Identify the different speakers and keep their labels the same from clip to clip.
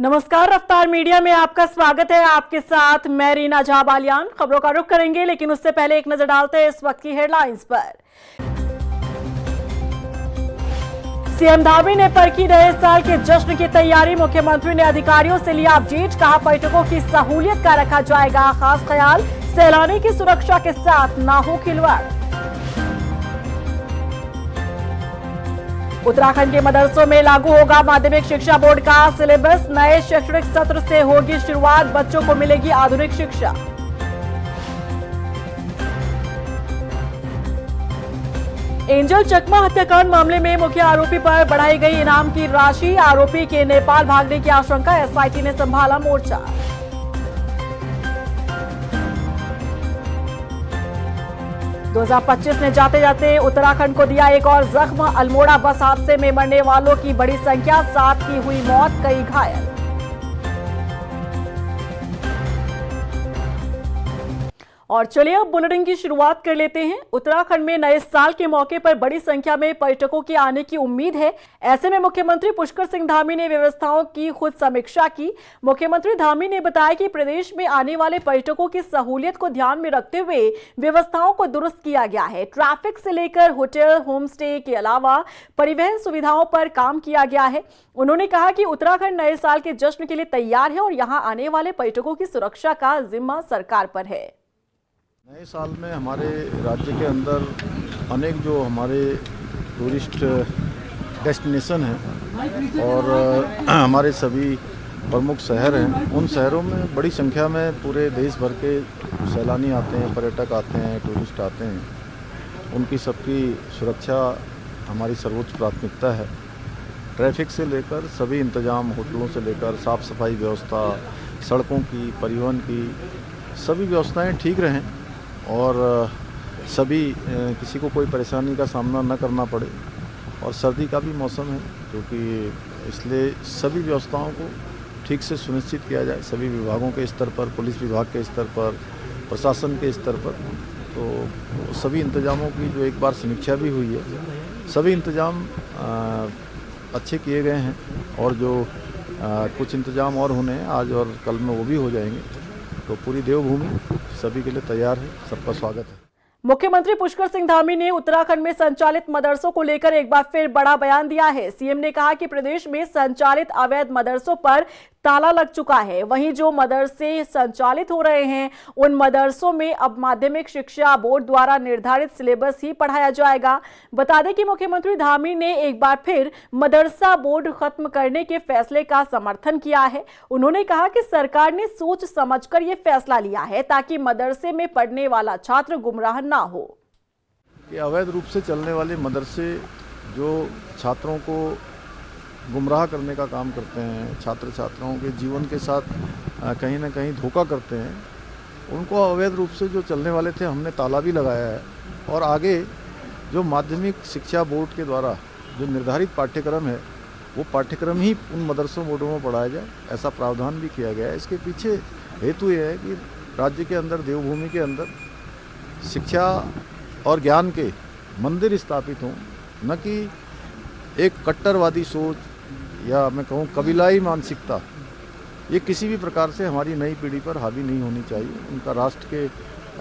Speaker 1: नमस्कार, रफ्तार मीडिया में आपका स्वागत है। आपके साथ मैं रीना झा बालियान। खबरों का रुख करेंगे, लेकिन उससे पहले एक नजर डालते हैं इस वक्त की हेडलाइंस पर। सीएम धामी ने परखी नए साल के जश्न की तैयारी। मुख्यमंत्री ने अधिकारियों से लिया अपडेट, कहा पर्यटकों की सहूलियत का रखा जाएगा खास ख्याल, सैलानी की सुरक्षा के साथ ना हो खिलवाड़। उत्तराखंड के मदरसों में लागू होगा माध्यमिक शिक्षा बोर्ड का सिलेबस। नए शैक्षणिक सत्र से होगी शुरुआत, बच्चों को मिलेगी आधुनिक शिक्षा। एंजल चकमा हत्याकांड मामले में मुख्य आरोपी पर बढ़ाई गई इनाम की राशि। आरोपी के नेपाल भागने की आशंका, एसआईटी ने संभाला मोर्चा। दो 2025 ने जाते जाते उत्तराखंड को दिया एक और जख्म। अल्मोड़ा बस हादसे में मरने वालों की बड़ी संख्या, 7 की हुई मौत, कई घायल। और चलिए अब बुलेटिन की शुरुआत कर लेते हैं। उत्तराखंड में नए साल के मौके पर बड़ी संख्या में पर्यटकों के आने की उम्मीद है। ऐसे में मुख्यमंत्री पुष्कर सिंह धामी ने व्यवस्थाओं की खुद समीक्षा की। मुख्यमंत्री धामी ने बताया कि प्रदेश में आने वाले पर्यटकों की सहूलियत को ध्यान में रखते हुए व्यवस्थाओं को दुरुस्त किया गया है। ट्रैफिक से लेकर होटल, होम स्टे के अलावा परिवहन सुविधाओं पर काम किया गया है। उन्होंने कहा कि उत्तराखंड नए साल के जश्न के लिए तैयार है और यहाँ आने वाले पर्यटकों की सुरक्षा का जिम्मा सरकार पर है।
Speaker 2: नए साल में हमारे राज्य के अंदर अनेक जो हमारे टूरिस्ट डेस्टिनेशन हैं और हमारे सभी प्रमुख शहर हैं, उन शहरों में बड़ी संख्या में पूरे देश भर के सैलानी आते हैं, पर्यटक आते हैं, टूरिस्ट आते हैं। उनकी सबकी सुरक्षा हमारी सर्वोच्च प्राथमिकता है। ट्रैफिक से लेकर सभी इंतजाम, होटलों से लेकर साफ़ सफाई व्यवस्था, सड़कों की, परिवहन की सभी व्यवस्थाएं ठीक रहें और सभी किसी को कोई परेशानी का सामना न करना पड़े। और सर्दी का भी मौसम है, क्योंकि इसलिए सभी व्यवस्थाओं को ठीक से सुनिश्चित किया जाए। सभी विभागों के स्तर पर, पुलिस विभाग के स्तर पर, प्रशासन के स्तर पर, तो सभी इंतजामों की जो एक बार समीक्षा भी हुई है, सभी इंतजाम अच्छे किए गए हैं। और जो कुछ इंतजाम और होने हैं, आज और कल में वो भी हो जाएंगे। तो पूरी देवभूमि सभी के लिए तैयार है। सबका स्वागत है।
Speaker 1: मुख्यमंत्री पुष्कर सिंह धामी ने उत्तराखंड में संचालित मदरसों को लेकर एक बार फिर बड़ा बयान दिया है। सीएम ने कहा कि प्रदेश में संचालित अवैध मदरसों पर ताला लग चुका है। वहीं जो मदरसे संचालित हो रहे हैं, उन मदरसों में अब माध्यमिक शिक्षा बोर्ड द्वारा निर्धारित सिलेबस ही पढ़ाया जाएगा। बता दें कि मुख्यमंत्री धामी ने एक बार फिर मदरसा बोर्ड खत्म करने के फैसले का समर्थन किया है। उन्होंने कहा कि सरकार ने सोच समझकर ये फैसला लिया है ताकि मदरसे में पढ़ने वाला छात्र गुमराह ना हो।
Speaker 2: कि अवैध रूप से चलने वाले मदरसे जो छात्रों को गुमराह करने का काम करते हैं, छात्र छात्राओं के जीवन के साथ कहीं ना कहीं धोखा करते हैं, उनको अवैध रूप से जो चलने वाले थे हमने ताला भी लगाया है। और आगे जो माध्यमिक शिक्षा बोर्ड के द्वारा जो निर्धारित पाठ्यक्रम है, वो पाठ्यक्रम ही उन मदरसों बोर्डों में पढ़ाया जाए, ऐसा प्रावधान भी किया गया है। इसके पीछे हेतु ये है कि राज्य के अंदर, देवभूमि के अंदर शिक्षा और ज्ञान के मंदिर स्थापित हों, न कि एक कट्टरवादी सोच या मैं कहूँ कबीलाई मानसिकता, ये किसी भी प्रकार से हमारी नई पीढ़ी पर हावी नहीं होनी चाहिए। उनका राष्ट्र के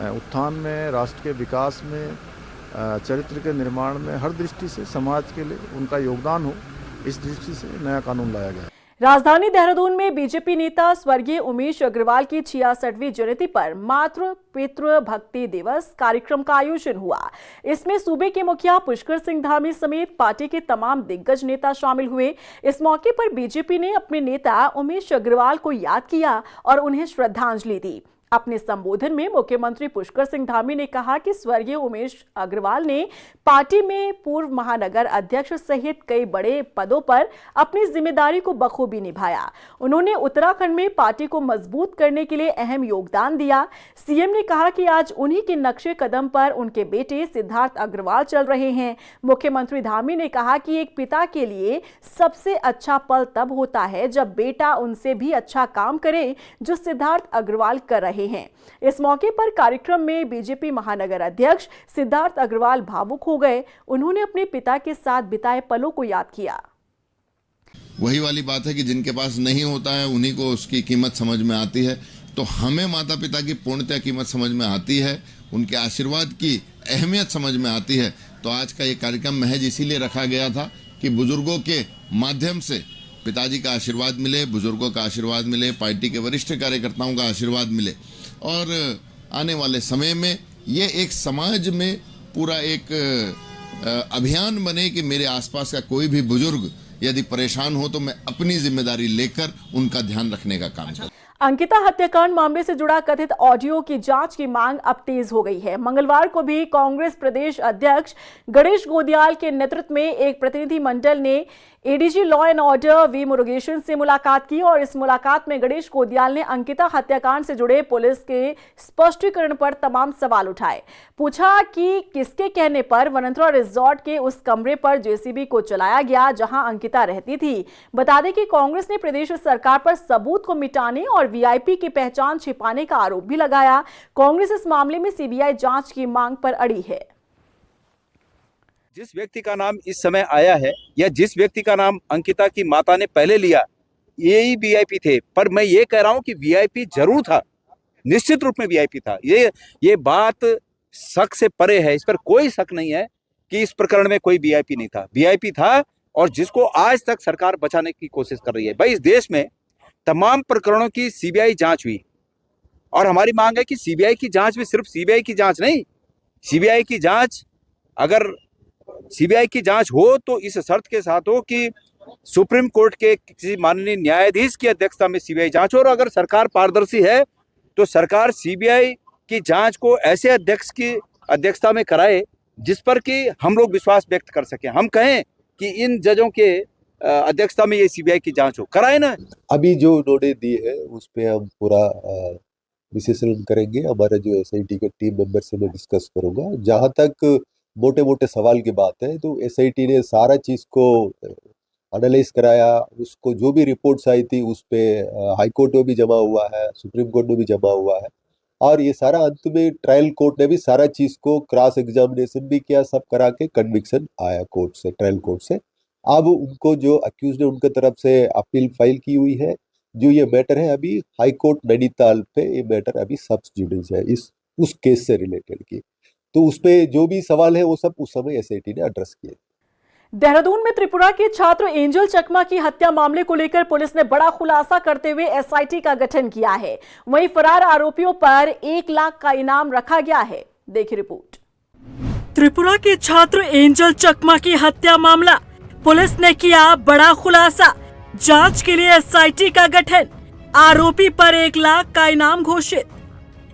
Speaker 2: उत्थान में, राष्ट्र के विकास में, चरित्र के निर्माण में, हर दृष्टि से समाज के लिए उनका योगदान हो, इस दृष्टि से नया कानून लाया गया है।
Speaker 1: राजधानी देहरादून में बीजेपी नेता स्वर्गीय उमेश अग्रवाल की 66वीं जयंती पर मातृ पितृ भक्ति दिवस कार्यक्रम का आयोजन हुआ। इसमें सूबे के मुखिया पुष्कर सिंह धामी समेत पार्टी के तमाम दिग्गज नेता शामिल हुए। इस मौके पर बीजेपी ने अपने नेता उमेश अग्रवाल को याद किया और उन्हें श्रद्धांजलि दी। अपने संबोधन में मुख्यमंत्री पुष्कर सिंह धामी ने कहा कि स्वर्गीय उमेश अग्रवाल ने पार्टी में पूर्व महानगर अध्यक्ष सहित कई बड़े पदों पर अपनी जिम्मेदारी को बखूबी निभाया। उन्होंने उत्तराखंड में पार्टी को मजबूत करने के लिए अहम योगदान दिया। सीएम ने कहा कि आज उन्हीं के नक्शे कदम पर उनके बेटे सिद्धार्थ अग्रवाल चल रहे हैं। मुख्यमंत्री धामी ने कहा कि एक पिता के लिए सबसे अच्छा पल तब होता है जब बेटा उनसे भी अच्छा काम करे, जो सिद्धार्थ अग्रवाल कर रहे हैं। इस मौके पर कार्यक्रम में बीजेपी महानगर अध्यक्ष सिद्धार्थ अग्रवाल भावुक हो गए। उन्होंने अपने पिता के साथ बिताए पलों को याद किया।
Speaker 3: वही वाली बात है कि जिनके पास नहीं होता है उन्हीं को उसकी कीमत समझ में आती है। तो हमें माता पिता की पूर्णतः कीमत समझ में आती है, उनके आशीर्वाद की अहमियत समझ में आती है। तो आज का ये कार्यक्रम महज इसीलिए रखा गया था कि बुजुर्गों के माध्यम से पिताजी का आशीर्वाद मिले, बुजुर्गों का आशीर्वाद मिले, पार्टी के वरिष्ठ कार्यकर्ताओं का आशीर्वाद मिले और आने वाले समय में ये एक समाज में पूरा एक अभियान बने कि मेरे आसपास का कोई भी बुजुर्ग यदि परेशान हो तो मैं अपनी जिम्मेदारी लेकर उनका ध्यान रखने का काम करूं।
Speaker 1: अंकिता हत्याकांड मामले से जुड़ा कथित ऑडियो की जांच की मांग अब तेज हो गई है। मंगलवार को भी कांग्रेस प्रदेश अध्यक्ष गणेश गोदियाल के नेतृत्व में एक प्रतिनिधि मंडल ने ADG law and order V Murugesan से मुलाकात की और इस मुलाकात में गणेश गोदियाल ने अंकिता हत्याकांड से जुड़े पुलिस के स्पष्टीकरण पर तमाम सवाल उठाए। पूछा कि किसके कहने पर वनंतरा रिजॉर्ट के उस कमरे पर जेसीबी को चलाया गया जहां अंकिता रहती थी। बता दें कि कांग्रेस ने प्रदेश सरकार पर सबूत को मिटाने और वीआईपी की पहचान छिपाने का आरोप भी लगाया। कांग्रेस इस मामले में सीबीआई जांच की मांग पर अड़ी है।
Speaker 4: जिस व्यक्ति का नाम इस समय आया है या जिस व्यक्ति का नाम अंकिता की माता ने पहले लिया, यही वीआईपी थे। पर मैं ये कह रहा हूं कि वीआईपी जरूर था, निश्चित रूप में वीआईपी था। ये बात शक से परे है, इस पर कोई शक नहीं है कि इस प्रकरण में कोई वीआईपी नहीं था। वीआईपी था और जिसको आज तक सरकार बचाने की कोशिश कर रही है। भाई, इस देश में तमाम प्रकरणों की सीबीआई जांच हुई और हमारी मांग है कि सीबीआई की जांच भी सिर्फ सीबीआई की जांच नहीं, सीबीआई की जांच अगर सीबीआई की जांच हो तो इस शर्त के साथ हो कि सुप्रीम कोर्ट के किसी माननीय न्यायाधीश की अध्यक्षता में सीबीआई जांच हो। और अगर सरकार पारदर्शी है तो सरकार सीबीआई की जांच को ऐसे अध्यक्ष की अध्यक्षता में कराए जिस पर कि हम लोग विश्वास व्यक्त कर सकें। हम कहें कि इन जजों के अध्यक्षता में ये सीबीआई की जांच हो, कराए ना।
Speaker 5: अभी जो उन्होंने दी है उस पे हम पूरा विश्लेषण करेंगे। हमारा जो एसआईटी के टीम मेंबर से मैं डिस्कस करूंगा। जहां तक मोटे मोटे सवाल की बात है तो एसआईटी ने सारा चीज को एनालाइज कराया। उसको जो भी रिपोर्ट्स आई थी उस पे हाई कोर्ट में भी जमा हुआ है, सुप्रीम कोर्ट में भी जमा हुआ है और ये सारा अंत में ट्रायल कोर्ट ने भी सारा चीज को क्रॉस एग्जामिनेशन भी किया, सब करा के कन्विक्शन आया कोर्ट से, ट्रायल कोर्ट से। अब उनको जो अक्यूज ने उनके तरफ से अपील फाइल की हुई है। जो ये मैटर है अभी हाई कोर्ट नैनीताल पे ये मैटर अभी सब जुडिस है उस केस से रिलेटेड की। तो उस पे जो भी सवाल है वो सब उस समय एसआईटी ने एड्रेस किए।
Speaker 1: देहरादून में त्रिपुरा के छात्र एंजल चकमा की हत्या मामले को लेकर पुलिस ने बड़ा खुलासा करते हुए एसआईटी का गठन किया है। वहीं फरार आरोपियों पर 1 लाख का इनाम रखा गया है। देखिए रिपोर्ट। त्रिपुरा के छात्र एंजल चकमा की हत्या मामला, पुलिस ने किया बड़ा खुलासा। जांच के लिए एसआईटी का गठन, आरोपी पर 1 लाख का इनाम घोषित।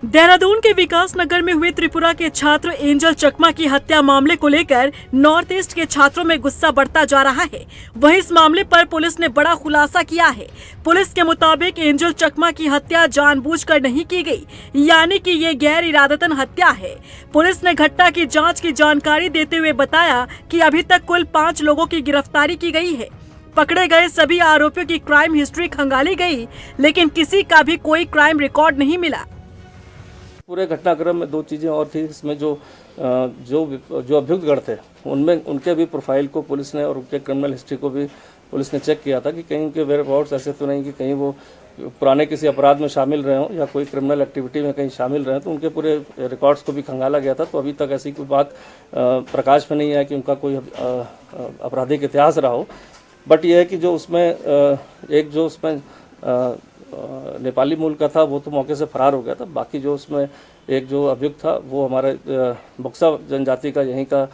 Speaker 1: देहरादून के विकास नगर में हुए त्रिपुरा के छात्र एंजल चकमा की हत्या मामले को लेकर नॉर्थ ईस्ट के छात्रों में गुस्सा बढ़ता जा रहा है। वहीं इस मामले पर पुलिस ने बड़ा खुलासा किया है। पुलिस के मुताबिक एंजल चकमा की हत्या जानबूझकर नहीं की गई, यानी कि ये गैर इरादतन हत्या है। पुलिस ने घटना की जाँच की जानकारी देते हुए बताया कि अभी तक कुल 5 लोगों की गिरफ्तारी की गई है। पकड़े गए सभी आरोपियों की क्राइम हिस्ट्री खंगाली गई, लेकिन किसी का भी कोई क्राइम रिकॉर्ड नहीं मिला।
Speaker 6: पूरे घटनाक्रम में 2 चीज़ें और थी। इसमें जो अभियुक्तगण थे उनमें उनके भी प्रोफाइल को पुलिस ने और उनके क्रिमिनल हिस्ट्री को भी पुलिस ने चेक किया था कि कहीं उनके वेयरअबाउट्स ऐसे तो नहीं कि कहीं वो पुराने किसी अपराध में शामिल रहे हों या कोई क्रिमिनल एक्टिविटी में कहीं शामिल रहे। तो उनके पूरे रिकॉर्ड्स को भी खंगाला गया था। तो अभी तक ऐसी कोई बात प्रकाश में नहीं आया कि उनका कोई आपराधिक इतिहास रहा हो। बट यह है कि जो उसमें एक जो उसमें नेपाली मूल का था वो तो मौके से फरार हो गया था। बाकी जो उसमें एक जो अभियुक्त था वो हमारे बक्सा जनजाति का यहीं का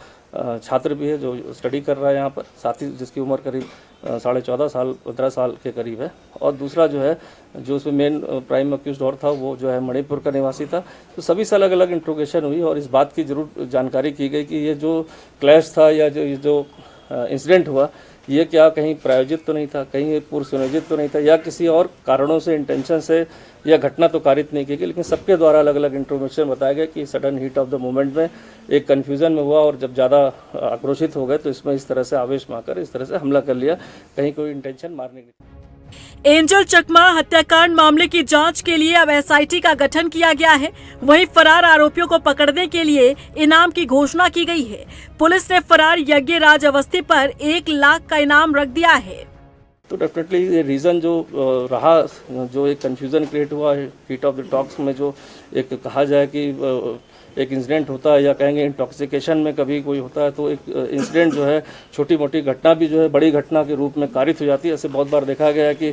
Speaker 6: छात्र भी है जो स्टडी कर रहा है यहाँ पर, साथ ही जिसकी उम्र करीब 14.5 साल 15 साल के करीब है। और दूसरा जो है जो उसमें मेन प्राइम अक्यूज्ड और था वो जो है मणिपुर का निवासी था। तो सभी से अलग अलग इंट्रोगेशन हुई और इस बात की जरूर जानकारी की गई कि ये जो क्लैश था या जो इंसिडेंट हुआ ये क्या कहीं प्रायोजित तो नहीं था, कहीं पूर्व सुनियोजित तो नहीं था, या किसी और कारणों से इंटेंशन से यह घटना तो कारित नहीं की गई। लेकिन सबके द्वारा अलग अलग इंफॉर्मेशन बताया गया कि sudden heat of the moment में एक कन्फ्यूज़न में हुआ और जब ज़्यादा आक्रोशित हो गए तो इसमें इस तरह से आवेश में आकर इस तरह से हमला कर लिया, कहीं कोई इंटेंशन मारने की।
Speaker 1: एंजल चकमा हत्याकांड मामले की जांच के लिए अब एसआईटी का गठन किया गया है। वहीं फरार आरोपियों को पकड़ने के लिए इनाम की घोषणा की गई है। पुलिस ने फरार यज्ञराज अवस्थी पर 1 लाख का इनाम रख दिया है।
Speaker 6: तो डेफिनेटली ये रीज़न जो रहा, जो एक कन्फ्यूज़न क्रिएट हुआ है हीट ऑफ द टॉक्स में, जो एक कहा जाए कि एक इंसिडेंट होता है या कहेंगे इंटॉक्सिकेशन में कभी कोई होता है, तो एक इंसिडेंट जो है छोटी मोटी घटना भी जो है बड़ी घटना के रूप में कारित हो जाती है। ऐसे बहुत बार देखा गया है कि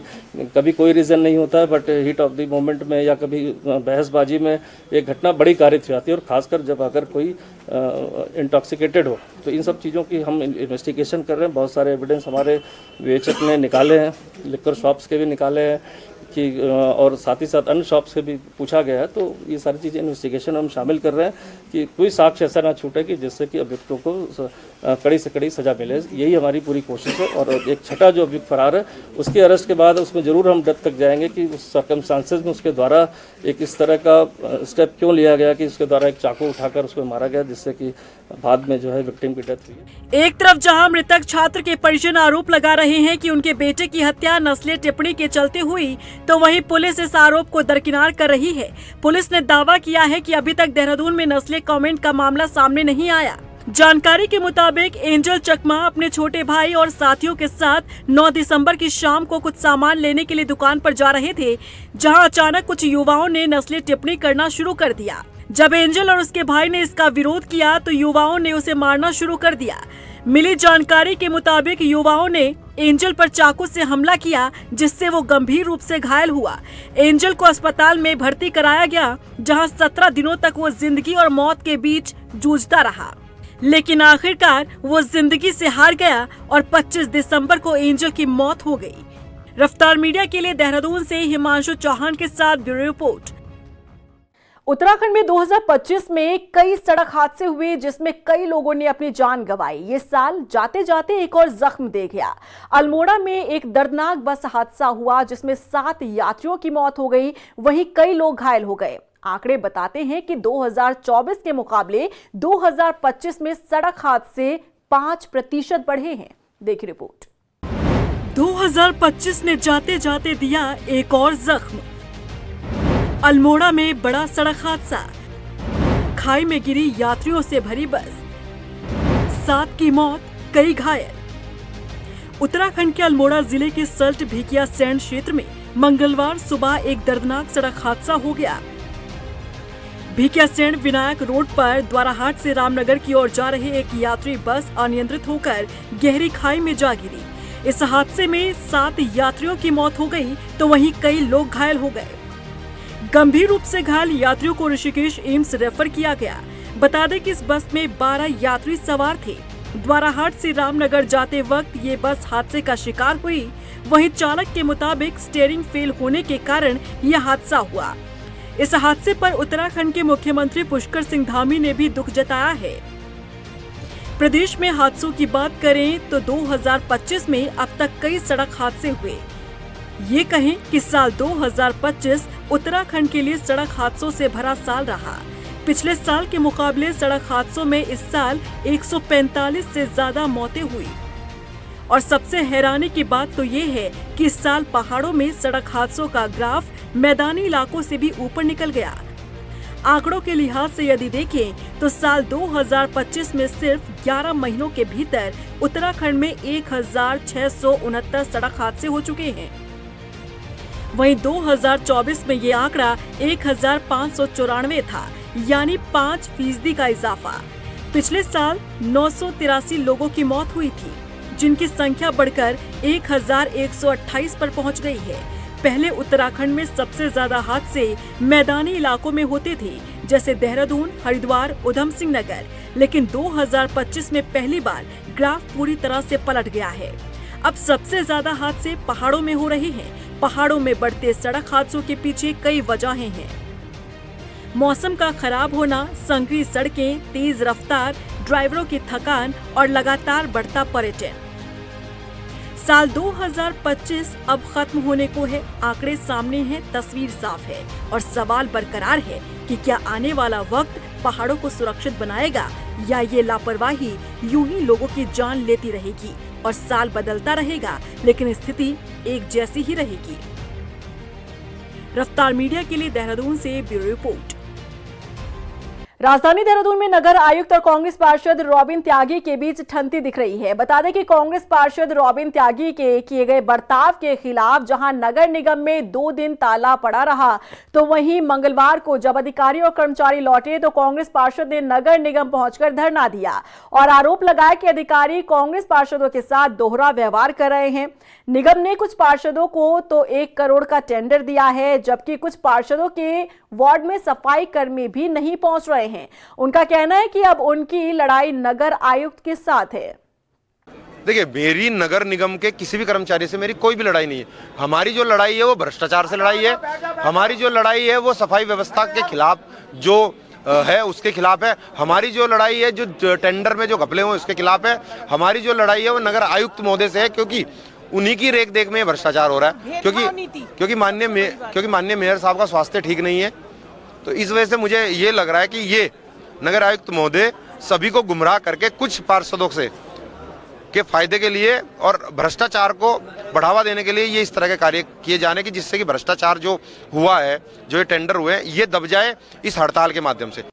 Speaker 6: कभी कोई रीज़न नहीं होता है, but heat of the moment में या कभी बहसबाजी में एक घटना बड़ी कारित हो जाती है, और ख़ासकर जब अगर कोई इंटॉक्सिकेटेड हो। तो इन सब चीज़ों की हम इन्वेस्टिगेशन कर रहे हैं। बहुत सारे एविडेंस हमारे विवेचक ने निकाले हैं, लिक्कर शॉप्स के भी निकाले हैं कि और साथ ही साथ अन्य शॉप से भी पूछा गया है। तो ये सारी चीज़ें इन्वेस्टिगेशन हम शामिल कर रहे हैं कि कोई साक्ष्य ऐसा ना छूटे कि जिससे कि अभियुक्तों को कड़ी से कड़ी सज़ा मिले। यही हमारी पूरी कोशिश है। और एक छठा जो अभियुक्त फरार है, उसके अरेस्ट के बाद उसमें ज़रूर हम डेथ तक जाएंगे कि उस सर्कमस्टांसेस में उसके द्वारा एक इस तरह का स्टेप क्यों लिया गया कि उसके द्वारा एक चाकू उठाकर उसको मारा गया, जिससे कि बाद में जो है विक्टिम की डेथ हुई।
Speaker 1: एक तरफ जहां मृतक छात्र के परिजन आरोप लगा रहे हैं कि उनके बेटे की हत्या नस्लीय टिप्पणी के चलते हुई, तो वहीं पुलिस इस आरोप को दरकिनार कर रही है। पुलिस ने दावा किया है कि अभी तक देहरादून में नस्लीय कमेंट का मामला सामने नहीं आया। जानकारी के मुताबिक एंजल चकमा अपने छोटे भाई और साथियों के साथ 9 दिसंबर की शाम को कुछ सामान लेने के लिए दुकान पर जा रहे थे, जहां अचानक कुछ युवाओं ने नस्लीय टिप्पणी करना शुरू कर दिया। जब एंजल और उसके भाई ने इसका विरोध किया तो युवाओं ने उसे मारना शुरू कर दिया। मिली जानकारी के मुताबिक युवाओं ने एंजल पर चाकू से हमला किया, जिससे वो गंभीर रूप से घायल हुआ। एंजल को अस्पताल में भर्ती कराया गया, जहां 17 दिनों तक वो जिंदगी और मौत के बीच जूझता रहा, लेकिन आखिरकार वो जिंदगी से हार गया और 25 दिसंबर को एंजल की मौत हो गई। रफ्तार मीडिया के लिए देहरादून से हिमांशु चौहान के साथ ब्यूरो रिपोर्ट। उत्तराखंड में 2025 में कई सड़क हादसे हुए, जिसमें कई लोगों ने अपनी जान गंवाई। ये साल जाते जाते एक और जख्म दे गया। अल्मोड़ा में एक दर्दनाक बस हादसा हुआ, जिसमें 7 यात्रियों की मौत हो गई, वहीं कई लोग घायल हो गए। आंकड़े बताते हैं कि 2024 के मुकाबले 2025 में सड़क हादसे 5% बढ़े हैं। देखिए रिपोर्ट। 2025 ने जाते जाते दिया एक और जख्म। अल्मोड़ा में बड़ा सड़क हादसा, खाई में गिरी यात्रियों से भरी बस, 7 की मौत, कई घायल। उत्तराखंड के अल्मोड़ा जिले के सल्ट भिकिया सैंड क्षेत्र में मंगलवार सुबह एक दर्दनाक सड़क हादसा हो गया। भिकिया सैंड विनायक रोड पर द्वाराहाट से रामनगर की ओर जा रहे एक यात्री बस अनियंत्रित होकर गहरी खाई में जा गिरी। इस हादसे में 7 यात्रियों की मौत हो गई, तो वहीं कई लोग घायल हो गए। गंभीर रूप से घायल यात्रियों को ऋषिकेश एम्स रेफर किया गया। बता दें कि इस बस में 12 यात्री सवार थे। द्वाराहाट से रामनगर जाते वक्त ये बस हादसे का शिकार हुई। वहीं चालक के मुताबिक स्टीयरिंग फेल होने के कारण यह हादसा हुआ। इस हादसे पर उत्तराखंड के मुख्यमंत्री पुष्कर सिंह धामी ने भी दुख जताया है। प्रदेश में हादसों की बात करें तो 2025 में अब तक कई सड़क हादसे हुए। ये कहें कि साल 2025 उत्तराखंड के लिए सड़क हादसों से भरा साल रहा। पिछले साल के मुकाबले सड़क हादसों में इस साल 145 से ज्यादा मौतें हुई। और सबसे हैरानी की बात तो ये है कि इस साल पहाड़ों में सड़क हादसों का ग्राफ मैदानी इलाकों से भी ऊपर निकल गया। आंकड़ों के लिहाज से यदि देखें तो साल 2025 में सिर्फ 11 महीनों के भीतर उत्तराखंड में 1669 सड़क हादसे हो चुके हैं। वहीं 2024 में ये आंकड़ा 1594 था, यानी 5% का इजाफा। पिछले साल 983 लोगों की मौत हुई थी, जिनकी संख्या बढ़कर 1128 पर पहुंच गई है। पहले उत्तराखंड में सबसे ज्यादा हादसे मैदानी इलाकों में होते थे, जैसे देहरादून, हरिद्वार, उधम सिंह नगर, लेकिन 2025 में पहली बार ग्राफ पूरी तरह से पलट गया है। अब सबसे ज्यादा हादसे पहाड़ों में हो रहे हैं। पहाड़ों में बढ़ते सड़क हादसों के पीछे कई वजहें हैं। मौसम का खराब होना, संकरी सड़कें, तेज रफ्तार, ड्राइवरों की थकान और लगातार बढ़ता पर्यटन। साल 2025 अब खत्म होने को है। आंकड़े सामने हैं, तस्वीर साफ है और सवाल बरकरार है कि क्या आने वाला वक्त पहाड़ों को सुरक्षित बनाएगा या ये लापरवाही यूं ही लोगों की जान लेती रहेगी और साल बदलता रहेगा लेकिन स्थिति एक जैसी ही रहेगी। रफ्तार मीडिया के लिए देहरादून से ब्यूरो रिपोर्ट। राजधानी देहरादून में नगर आयुक्त और कांग्रेस पार्षद रॉबिन त्यागी के बीच ठंती दिख रही है। बता दें कि कांग्रेस पार्षद रॉबिन त्यागी के किए गए बर्ताव के खिलाफ जहां नगर निगम में 2 दिन ताला पड़ा रहा, तो वहीं मंगलवार को जब अधिकारी और कर्मचारी लौटे तो कांग्रेस पार्षद ने नगर निगम पहुंचकर धरना दिया और आरोप लगाया कि अधिकारी कांग्रेस पार्षदों के साथ दोहरा व्यवहार कर रहे हैं। निगम ने कुछ पार्षदों को तो 1 करोड़ का टेंडर दिया है, जबकि कुछ पार्षदों के वार्ड में सफाई कर्मी भी नहीं पहुंच रहे हैं। उनका कहना है कि अब उनकी लड़ाई नगर आयुक्त के साथ है।
Speaker 7: देखिए, मेरी नगर निगम के किसी भी कर्मचारी से मेरी कोई भी लड़ाई नहीं है। हमारी जो लड़ाई है वो भ्रष्टाचार से लड़ाई है। हमारी जो लड़ाई है वो सफाई व्यवस्था के खिलाफ जो है उसके खिलाफ है। हमारी जो लड़ाई है जो टेंडर में जो घपले हुए उसके खिलाफ है। हमारी जो लड़ाई है वो नगर आयुक्त महोदय से है, क्योंकि उन्हीं की रेख देख में भ्रष्टाचार हो रहा है। क्योंकि माननीय मेयर साहब का स्वास्थ्य ठीक नहीं है, तो इस वजह से मुझे ये लग रहा है कि ये नगर आयुक्त महोदय सभी को गुमराह करके कुछ पार्षदों से के फायदे के लिए और भ्रष्टाचार को बढ़ावा देने के लिए ये इस तरह के कार्य किए जाने की, जिससे कि भ्रष्टाचार जो हुआ है, जो ये टेंडर हुए हैं, ये दब जाए इस हड़ताल के माध्यम से।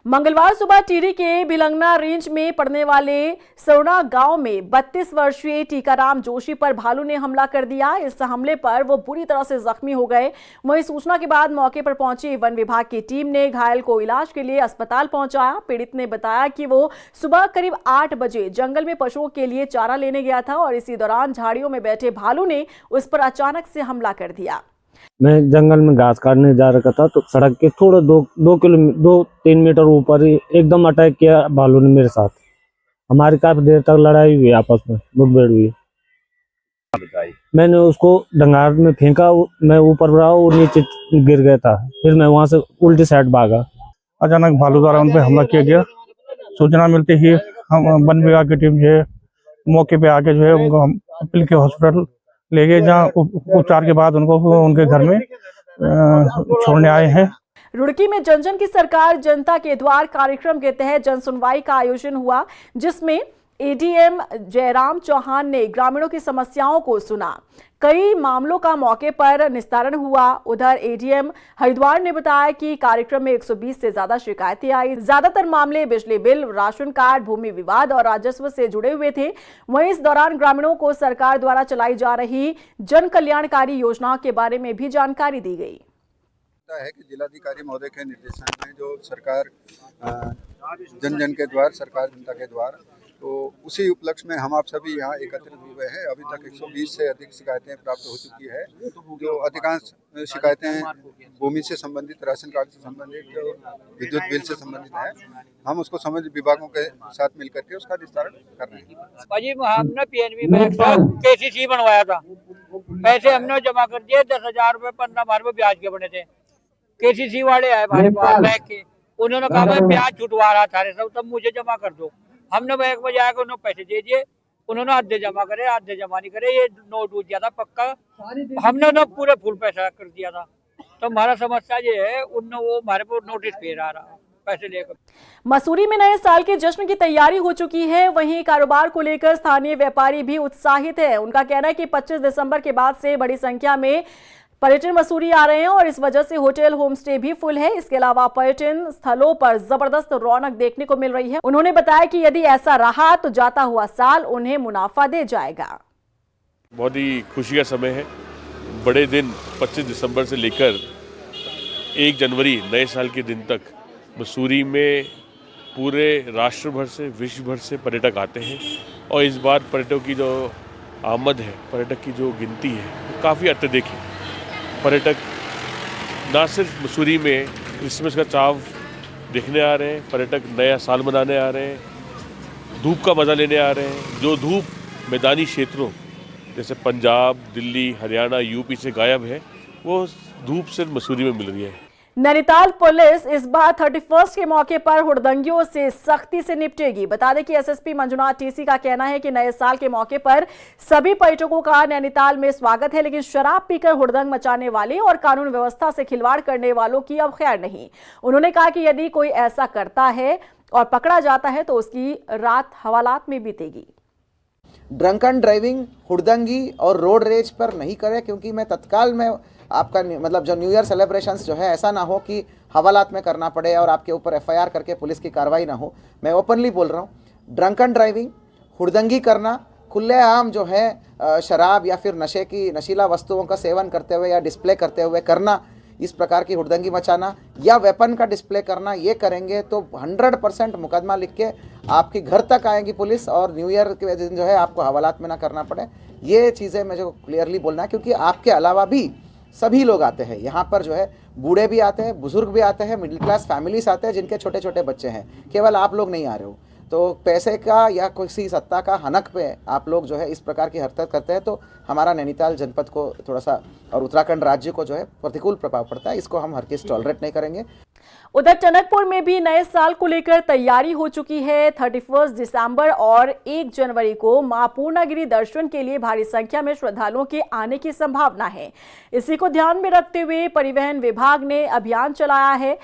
Speaker 1: मंगलवार सुबह टिहरी के भिलंगना रेंज में पड़ने वाले सरुणा गांव में 32 वर्षीय टीकाराम जोशी पर भालू ने हमला कर दिया। इस हमले पर वो बुरी तरह से जख्मी हो गए। वहीं सूचना के बाद मौके पर पहुंची वन विभाग की टीम ने घायल को इलाज के लिए अस्पताल पहुंचाया। पीड़ित ने बताया कि वो सुबह करीब 8 बजे जंगल में पशुओं के लिए चारा लेने गया था और इसी दौरान झाड़ियों में बैठे भालू ने उस पर अचानक से हमला कर दिया।
Speaker 8: मैं जंगल में घास काटने जा रखा था तो सड़क के थोड़ा 2-3 मीटर ऊपर ही एकदम अटैक किया भालू ने मेरे साथ। हमारी काफी देर तक लड़ाई हुई, आपस में मुठभेड़ हुई। मैंने उसको डंगार में फेंका, मैं ऊपर रहा, वो नीचे गिर गया था। फिर मैं वहां से उल्टी साइड भागा।
Speaker 9: अचानक भालू द्वारा उन पर हमला किया गया। सूचना मिलते ही हम वन विभाग की टीम जो है मौके पे आके जो है उनको हम पिल के हॉस्पिटल ले गए, जहाँ उपचार के बाद उनको उनके घर में छोड़ने आए हैं।
Speaker 1: रुड़की में जन जन की सरकार जनता के द्वार कार्यक्रम के तहत जन सुनवाई का आयोजन हुआ, जिसमें एडीएम जयराम चौहान ने ग्रामीणों की समस्याओं को सुना। कई मामलों का मौके पर निस्तारण हुआ। उधर एडीएम हरिद्वार ने बताया कि कार्यक्रम में 120 से ज्यादा शिकायतें आई। ज्यादातर मामले बिजली बिल, राशन कार्ड, भूमि विवाद और राजस्व से जुड़े हुए थे। वहीं इस दौरान ग्रामीणों को सरकार द्वारा चलाई जा रही जन कल्याणकारी योजनाओं के बारे में भी जानकारी दी गई।
Speaker 10: है कि जिलाधिकारी महोदय के निर्देशन में जो सरकार जन जन के द्वार, सरकार जनता के द्वार, तो उसी उपलक्ष्य में हम आप सभी यहाँ एकत्रित हुए हैं। अभी तक 120 से अधिक शिकायतें प्राप्त हो चुकी है, जो अधिकांश शिकायतें भूमि से संबंधित, राशन कार्ड से संबंधित, विद्युत बिल से संबंधित है। हम उसको संबंधित विभागों के साथ मिलकर के उसका निस्तारण कर रहे हैं।
Speaker 11: हमने पीएनबी में केसीसी बनवाया था, पैसे हमने जमा कर दिए, 10,000 रुपए 15 रुपए ब्याज के बने थे। केसीसी वाले आए हमारे पास बैंक के, उन्होंने कहा मैं ब्याज छुटवा रहा था सब, तब मुझे जमा कर दो। हमने बैंक में जाकर उन्होंने पैसे दे दिए, उन्होंने आधे जमा करे, आधे जमा नहीं करे। ये नोट टूट गया था पक्का, हमने ना पूरे फुल पैसा कर दिया था। तो हमारा समस्या ये है, उन्होंने वो हमारे को नोटिस भेज रहा पैसे लेकर।
Speaker 1: मसूरी में नए साल के जश्न की तैयारी हो चुकी है। वहीं कारोबार को लेकर स्थानीय व्यापारी भी उत्साहित है। उनका कहना है कि 25 दिसंबर के बाद से बड़ी संख्या में पर्यटन मसूरी आ रहे हैं और इस वजह से होटल, होम स्टे भी फुल है। इसके अलावा पर्यटन स्थलों पर जबरदस्त रौनक देखने को मिल रही है। उन्होंने बताया कि यदि ऐसा रहा तो जाता हुआ साल उन्हें मुनाफा दे जाएगा।
Speaker 12: बहुत ही खुशी का समय है। बड़े दिन 25 दिसंबर से लेकर 1 जनवरी नए साल के दिन तक मसूरी में पूरे राष्ट्र भर से, विश्व भर से पर्यटक आते हैं और इस बार पर्यटकों की जो आमद है, पर्यटक की जो गिनती है, वो काफ़ी अत्यधिक है। पर्यटक ना सिर्फ मसूरी में क्रिसमस का चाव देखने आ रहे हैं, पर्यटक नया साल मनाने आ रहे हैं, धूप का मज़ा लेने आ रहे हैं। जो धूप मैदानी क्षेत्रों जैसे पंजाब, दिल्ली, हरियाणा, यूपी से गायब है, वो धूप सिर्फ मसूरी में मिल रही है।
Speaker 1: नैनीताल पुलिस इस बार 31 के मौके पर हुड़दंगियों से सख्ती से निपटेगी। बता दें कि एसएसपी मंजुनाथ टीसी का कहना है कि नए साल के मौके पर सभी पर्यटकों का नैनीताल में स्वागत है, लेकिन शराब पीकर हुड़दंग मचाने वाले और कानून व्यवस्था से खिलवाड़ करने वालों की अब खैर नहीं। उन्होंने कहा कि यदि कोई ऐसा करता है और पकड़ा जाता है तो उसकी रात हवालात में बीतेगी।
Speaker 13: ड्रंक एंड ड्राइविंग, हुड़दंगी और रोड रेज पर नहीं करें, क्योंकि मैं तत्काल में आपका मतलब जो न्यू ईयर सेलिब्रेशंस जो है ऐसा ना हो कि हवालात में करना पड़े और आपके ऊपर एफआईआर करके पुलिस की कार्रवाई ना हो। मैं ओपनली बोल रहा हूँ, ड्रंकन ड्राइविंग, हुड़दंगी करना, खुलेआम जो है शराब या फिर नशीला वस्तुओं का सेवन करते हुए या डिस्प्ले करते हुए करना, इस प्रकार की हुड़दंगी मचाना या वेपन का डिस्प्ले करना, ये करेंगे तो 100% मुकदमा लिख के आपके घर तक आएगी पुलिस और न्यू ईयर के दिन जो है आपको हवालात में ना करना पड़े। ये चीज़ें मुझे क्लियरली बोलना है, क्योंकि आपके अलावा भी सभी लोग आते हैं यहाँ पर, जो है बूढ़े भी आते हैं, बुजुर्ग भी आते हैं, मिडिल क्लास फैमिलीज आते हैं जिनके छोटे छोटे बच्चे हैं। केवल आप लोग नहीं आ रहे हो, तो पैसे का या किसी सत्ता का हनक पे आप लोग जो है इस प्रकार की हरकत करते हैं तो हमारा नैनीताल जनपद को थोड़ा सा और उत्तराखंड राज्य को जो है प्रतिकूल प्रभाव पड़ता है। इसको हम हर किस टॉलरेट नहीं करेंगे।
Speaker 1: उधर टनकपुर में भी नए साल को लेकर तैयारी हो चुकी है। 31 दिसंबर और 1 जनवरी को मां पूर्णागिरि दर्शन के लिए भारी संख्या में श्रद्धालुओं के आने की संभावना है। इसी को ध्यान में रखते हुए परिवहन विभाग ने अभियान चलाया है।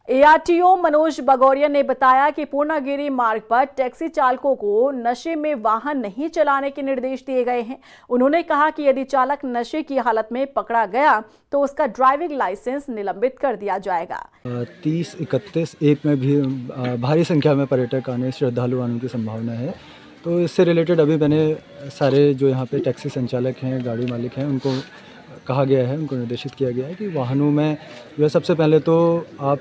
Speaker 1: एआरटीओ मनोज बगौरिया ने बताया कि पूर्णागिरि मार्ग पर टैक्सी चालकों को नशे में वाहन नहीं चलाने के निर्देश दिए गए हैं। उन्होंने कहा कि यदि चालक नशे की हालत में पकड़ा गया तो उसका ड्राइविंग लाइसेंस निलंबित कर दिया जाएगा।
Speaker 14: 30, 31, 1 में भी भारी संख्या में पर्यटक आने, श्रद्धालु आने की संभावना है। तो इससे रिलेटेड अभी मैंने सारे जो यहाँ पे टैक्सी संचालक हैं, गाड़ी मालिक हैं, उनको कहा गया है, उनको निर्देशित किया गया है कि वाहनों में जो है सबसे पहले तो आप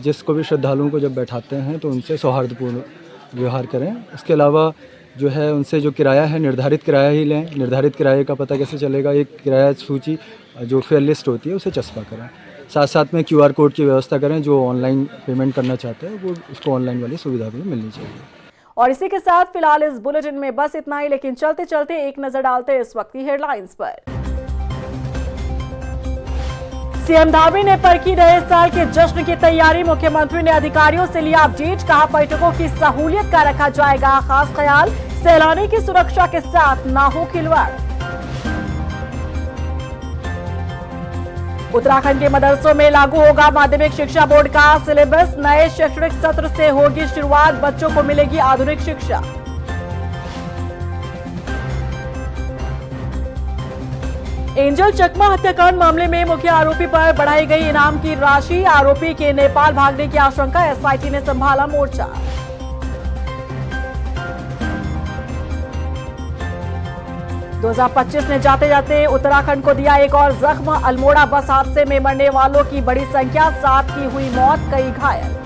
Speaker 14: जिसको भी श्रद्धालुओं को जब बैठाते हैं तो उनसे सौहार्दपूर्ण व्यवहार करें। इसके अलावा जो है उनसे जो किराया है निर्धारित किराया ही लें। निर्धारित किराए का पता कैसे चलेगा? एक किराया सूची जो फेयर लिस्ट होती है उसे चस्पा करें। साथ साथ में QR कोड की व्यवस्था करें। जो ऑनलाइन पेमेंट करना चाहते हैं वो उसको ऑनलाइन वाली सुविधा भी मिलनी चाहिए।
Speaker 1: और इसी के साथ फिलहाल इस बुलेटिन में बस इतना ही, लेकिन चलते चलते एक नजर डालते हैं इस वक्त की हेडलाइंस पर। सीएम धामी ने परखी नए साल के जश्न की तैयारी। मुख्यमंत्री ने अधिकारियों से लिया अपडेट, कहा पर्यटकों की सहूलियत का रखा जाएगा खास ख्याल, सैलानी की सुरक्षा के साथ ना हो खिलवाड़। उत्तराखंड के मदरसों में लागू होगा माध्यमिक शिक्षा बोर्ड का सिलेबस। नए शैक्षणिक सत्र से होगी शुरुआत, बच्चों को मिलेगी आधुनिक शिक्षा। एंजल चकमा हत्याकांड मामले में मुख्य आरोपी पर बढ़ाई गई इनाम की राशि। आरोपी के नेपाल भागने की आशंका, एसआईटी ने संभाला मोर्चा। दो 2025 ने जाते जाते उत्तराखंड को दिया एक और जख्म। अल्मोड़ा बस हादसे में मरने वालों की बड़ी संख्या, 7 की हुई मौत, कई घायल।